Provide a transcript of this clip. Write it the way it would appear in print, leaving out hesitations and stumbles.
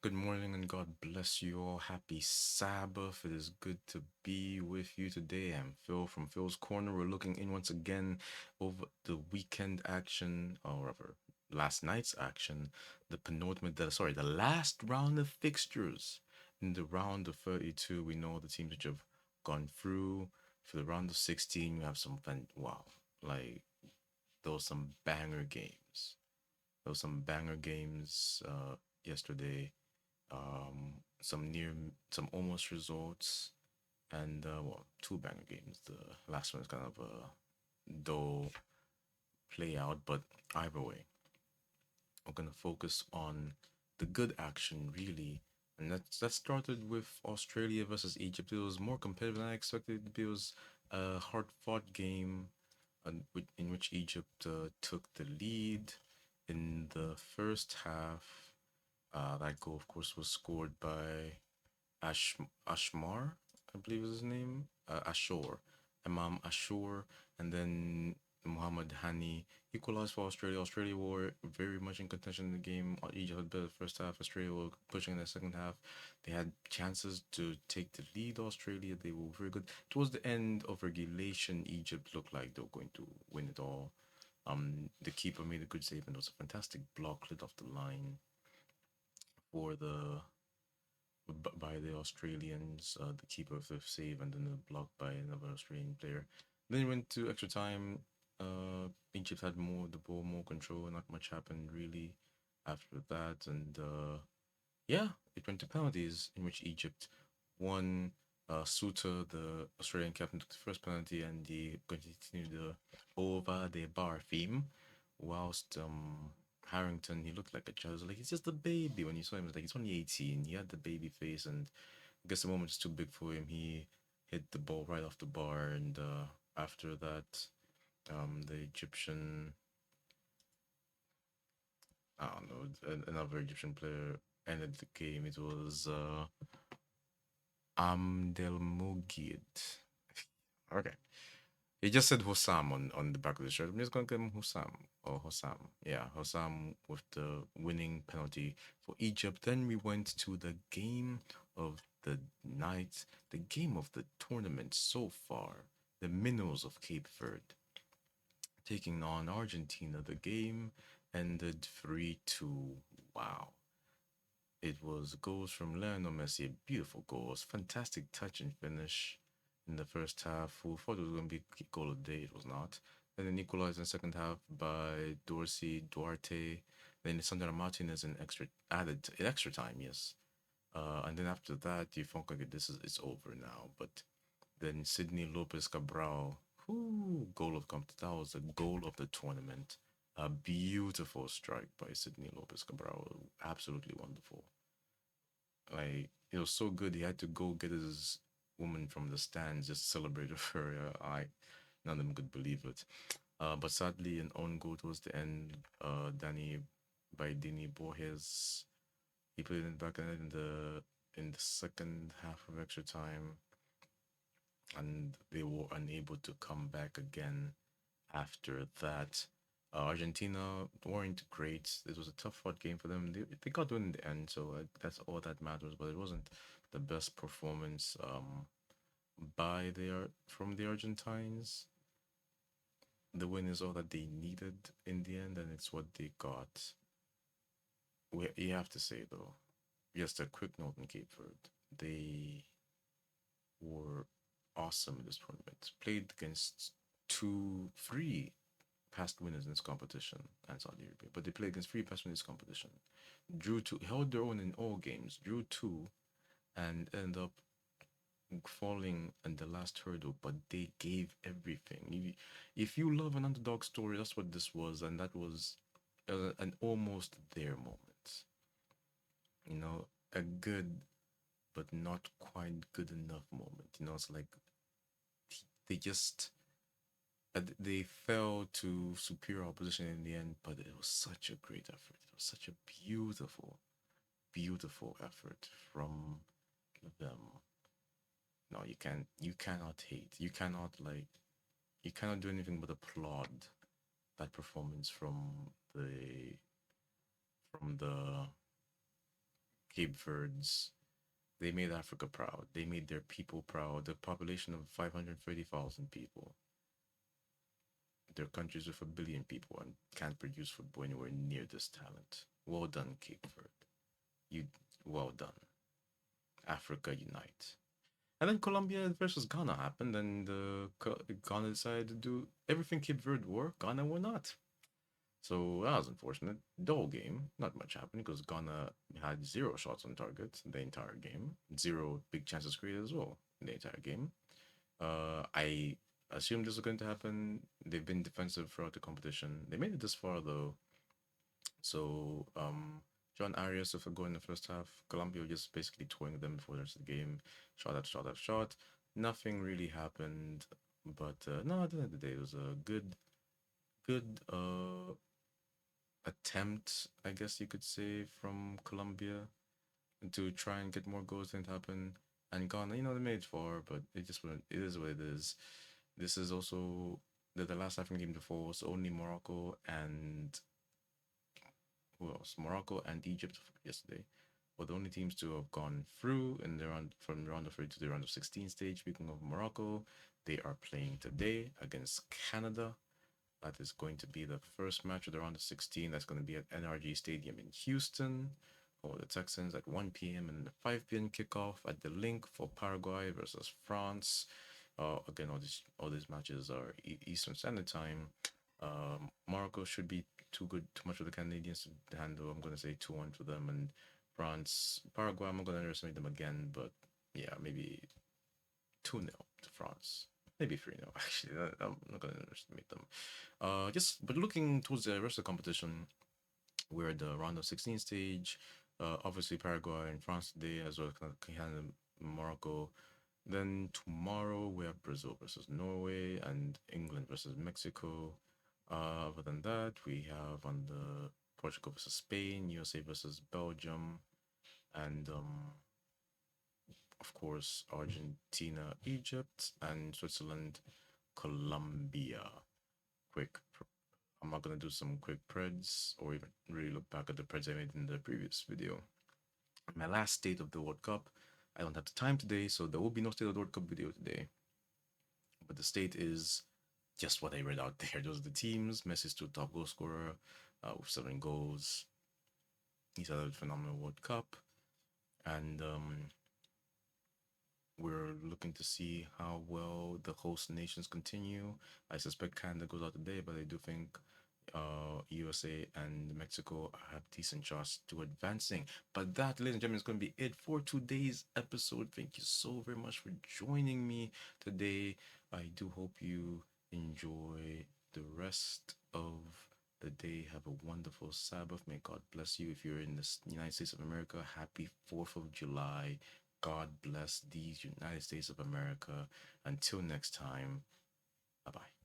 Good morning and God bless you all. Happy Sabbath. It is good to be with you today. I'm Phil from Phil's Corner. We're looking in once again over the weekend action, or rather, last night's action, the last round of fixtures. In the round of 32, we know the teams which have gone through. For the round of 16, we have wow, like, there was some banger games. There was some banger games yesterday, some almost results, and well, two banger games. The last one is kind of a dull play out, but either way, we're gonna focus on the good action really, and that started with Australia versus Egypt. It was more competitive than I expected. It was a hard-fought game, in which Egypt took the lead in the first half. That goal, of course, was scored by Ash Ashmar, I believe is his name. Ashore, Imam Ashore, and then Muhammad Hani equalized for Australia. Australia were very much in contention in the game. Egypt had better first half. Australia were pushing in the second half. They had chances to take the lead. Australia, they were very good. Towards the end of regulation, Egypt looked like they were going to win it all. The keeper made a good save, and it was a fantastic block lit off the line for by the Australians, the keeper of the save, and then the block by another Australian player. Then it went to extra time. Egypt had more of the ball, more control. Not much happened really after that, and yeah, it went to penalties in which Egypt won. Suter, the Australian captain, took the first penalty, and he continued the over the bar theme, whilst Harrington, he looked like a child. Like, he's just a baby. When you saw him, it was like he's only 18. He had the baby face, and I guess the moment is too big for him. He hit the ball right off the bar, and after that, the Egyptian, I don't know, another Egyptian player ended the game. It was Amdelmugid. Okay. He just said Hossam on the back of the shirt. I'm just gonna give him Hossam or Hossam. Yeah, Hossam with the winning penalty for Egypt. Then we went to the game of the night, the game of the tournament so far. The Minnows of Cape Verde taking on Argentina. The game ended 3-2. Wow. It was goals from Lionel Messi, beautiful goals, fantastic touch and finish in the first half. We thought it was going to be goal of the day, it was not. And then equalized in the second half by Dorsey, Duarte. Then Sandra Martinez in extra time, yes. And then after that, you felt like it's over now. But then Sydney Lopez Cabral, goal of that was the goal of the tournament. A beautiful strike by Sydney Lopez Cabral, absolutely wonderful. Like, it was so good. He had to go get his woman from the stands just to celebrate with her. None of them could believe it. But sadly, an own goal towards the end. Danny by Dini Borges. He put it in the back end in the second half of extra time, and they were unable to come back again after that. Argentina weren't great. It was a tough fought game for them. They got to win in the end, so that's all that matters. But it wasn't the best performance from the Argentines. The win is all that they needed in the end, and it's what they got. You have to say though, just a quick note on Cape Verde. They were awesome in this tournament. Played against three past winners in this competition and Saudi Arabia, but they played against three past winners in this competition. Drew two, held their own in all games, drew two, and ended up falling in the last hurdle, but they gave everything. If you love an underdog story, that's what this was, and that was an almost there moment. You know, a good but not quite good enough moment. You know, it's like they just they fell to superior opposition in the end, but it was such a great effort. It was such a beautiful effort from them. No, you cannot hate. You cannot do anything but applaud that performance from the Cape Verde's. They made Africa proud. They made their people proud. The population of 530,000 people. Their countries with a billion people and can't produce football anywhere near this talent. Well done, Cape Verde. You well done. Africa unite. And then Colombia versus Ghana happened, and Ghana decided to do everything Cape Verde were. Ghana were not. So that was unfortunate. Dull game. Not much happened because Ghana had zero shots on target the entire game. Zero big chances created as well in the entire game. I assumed this was going to happen. They've been defensive throughout the competition. They made it this far though. So John Arias with a goal in the first half. Colombia just basically toying them before the rest of the game. Shot after shot after shot. Nothing really happened. But no, at the end of the day, it was a good attempt, I guess you could say, from Colombia to try and get more goals than happen. And Ghana, they made it far, but it just wouldn't. It is what it is. This is also the last African game to fall was only Morocco and who else? Morocco and Egypt yesterday were the only teams to have gone through in the round from the round of 3 to the round of 16 stage. Speaking of Morocco, they are playing today against Canada. That is going to be the first match of the round of 16. That's going to be at NRG Stadium in Houston for the Texans at 1 p.m. and the 5 p.m. kickoff at the link for Paraguay versus France. Again, all these matches are Eastern Standard Time. Morocco should be too much for the Canadians to handle. I'm going to say 2-1 for them. And France, Paraguay, I'm not going to underestimate them again, but yeah, maybe 2-0 to France. Maybe 3-0, actually. I'm not going to underestimate them. But looking towards the rest of the competition, we're at the round of 16 stage. Obviously, Paraguay and France today, as well as Canada, Morocco. Then tomorrow we have Brazil versus Norway and England versus Mexico. Other than that, we have on the Portugal versus Spain, USA versus Belgium, and of course Argentina, Egypt, and Switzerland, Colombia. Quick, I'm not gonna do some quick preds or even really look back at the preds I made in the previous video. My last state of the World Cup. I don't have the time today, so there will be no state of the World Cup video today. But the state is just what I read out there. Those are the teams. Messi's still top goal scorer with 7 goals. He's had a phenomenal World Cup. And we're looking to see how well the host nations continue. I suspect Canada goes out today, but I do think USA and Mexico have decent shots to advancing. But that, ladies and gentlemen, is going to be it for today's episode. Thank you so very much for joining me today. I do hope you enjoy the rest of the day. Have a wonderful Sabbath. May God bless you. If you're in the United States of America, happy 4th of July. God bless these United States of America. Until next time, bye bye.